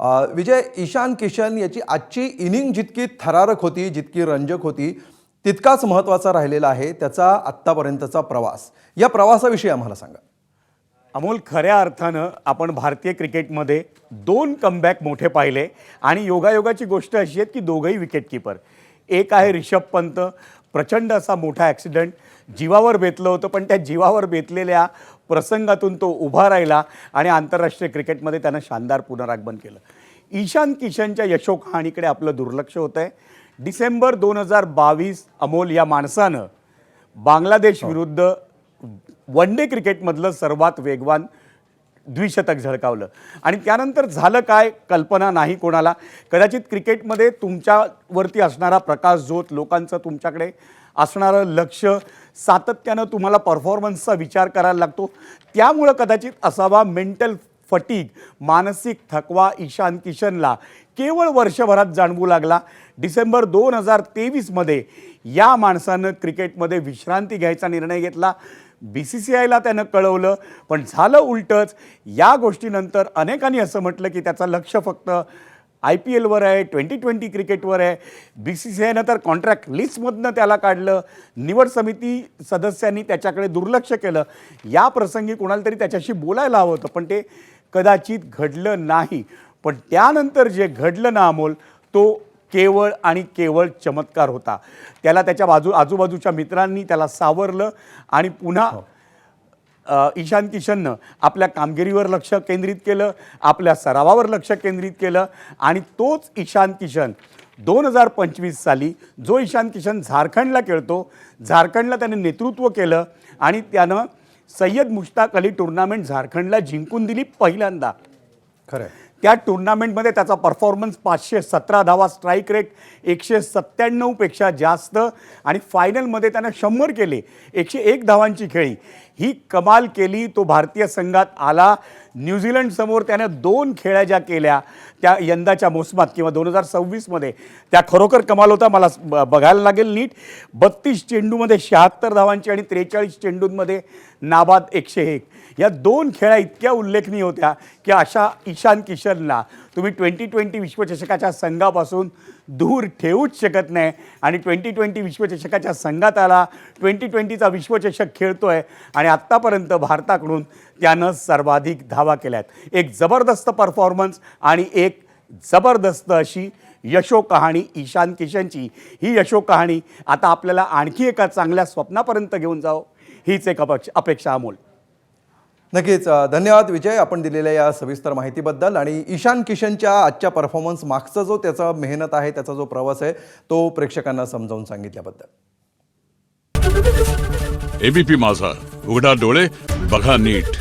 विजय, ईशान किशन याची आजची इनिंग जितकी थरारक होती, जितकी रंजक होती, तितकाच महत्त्वाचा राहिलेला आहे त्याचा आत्तापर्यंतचा प्रवास. या प्रवासाविषयी आम्हाला सांगा. अमोल, खऱ्या अर्थानं आपण भारतीय क्रिकेटमध्ये 2 कमबॅक मोठे पाहिले आणि योगायोगाची गोष्ट अशी आहे की दोघंही विकेटकीपर. एक आहे ऋषभ पंत, प्रचंड असा मोठा ॲक्सिडेंट, जीवावर बेतलं होतं, पण त्या जीवावर बेतलेल्या प्रसंगातून तो उभा राहिला आणि आंतरराष्ट्रीय क्रिकेटमध्ये त्यानं शानदार पुनरागमन केलं. ईशान किशनच्या यशोकहाणीकडे आपलं दुर्लक्ष होतं आहे. डिसेंबर 2022 अमोल, या माणसानं बांगलादेश विरुद्ध वन डे क्रिकेटमधलं सर्वात वेगवान द्विशतक झळकावलं आणि त्यानंतर झालं काय कल्पना नाही कोणाला. कदाचित क्रिकेटमध्ये तुमच्यावरती असणारा प्रकाशझोत, लोकांचं तुमच्याकडे असणारं लक्ष, सातत्यानं तुम्हाला परफॉर्मन्सचा विचार करायला लागतो, त्यामुळं कदाचित असावा मेंटल फटीग, मानसिक थकवा ईशान किशनला केवळ वर्षभरात जाणवू लागला. डिसेंबर 2023मध्ये या माणसानं क्रिकेटमध्ये विश्रांती घ्यायचा निर्णय घेतला. BCCIला त्यानं कळवलं, पण झालं उलटंच. या गोष्टीनंतर अनेकांनी असं म्हटलं की त्याचं लक्ष फक्त IPLवर आहे, 2020 क्रिकेटवर आहे. BCCIनं तर कॉन्ट्रॅक्ट लिस्टमधनं त्याला काढलं. निवड समिती सदस्यांनी त्याच्याकडे दुर्लक्ष केलं. या प्रसंगी कोणाला तरी त्याच्याशी बोलायला हवं होतं, पण ते कदाचित घडलं नाही. पण त्यानंतर जे घडलं ना अमोल, तो केवळ आणि केवळ चमत्कार होता. त्याला त्याच्या आजूबाजूच्या मित्रांनी त्याला सावरलं आणि पुन्हा ईशान किशननं आपल्या कामगिरीवर लक्ष केंद्रित केलं, आपल्या सरावावर लक्ष केंद्रित केलं आणि तोच ईशान किशन 2025 साली, जो ईशान किशन झारखंडला खेळतो, झारखंडला त्याने नेतृत्व केलं आणि त्यानं सय्यद मुश्ताक अली टुर्नामेंट झारखंडला जिंकून दिली पहिल्यांदा. खरं. त्या टुर्नामेंटमध्ये त्याचा परफॉर्मन्स 517 धावा, स्ट्राईक रेट 197पेक्षा जास्त आणि फायनलमध्ये त्यानं 100 केले, 101 धावांची खेळी. ही कमाल केली. तो भारतीय संघात आला. न्यूझीलंडसमोर त्यानं 2 खेळ्या ज्या केल्या त्या यंदाच्या मोसमात किंवा 2026मध्ये, त्या खरोखर कमाल होता. मला बघायला लागेल नीट. 32 चेंडूमध्ये 76 धावांची आणि 43 चेंडूंमध्ये नाबाद 101. या 2 खेळ्या इतक्या उल्लेखनीय होत्या की अशा ईशान किशनला तुम्ही 2020 विश्वचषकाच्या संघापासून दूर ठेवूच शकत नाही. आणि 2020 विश्वचषकाच्या संघात आला, 2020चा विश्वचषक खेळतोय आणि आत्तापर्यंत भारताकडून त्यानं सर्वाधिक धावा केल्या आहेत. एक जबरदस्त परफॉर्मन्स आणि एक जबरदस्त अशी यशोकहाणी ईशान किशनची. ही यशोकहाणी आता आपल्याला आणखी एका चांगल्या स्वप्नापर्यंत घेऊन जावं, हीच एक अपेक्षा अमोल. नक्कीच. धन्यवाद विजय, आपण दिलेल्या या सविस्तर माहितीबद्दल आणि ईशान किशनच्या आजच्या परफॉर्मन्स मागचा जो त्याचा मेहनत आहे, त्याचा जो प्रवास आहे, तो प्रेक्षकांना समजावून सांगितल्याबद्दल. ABP माझा, उघडा डोळे बघा नीट.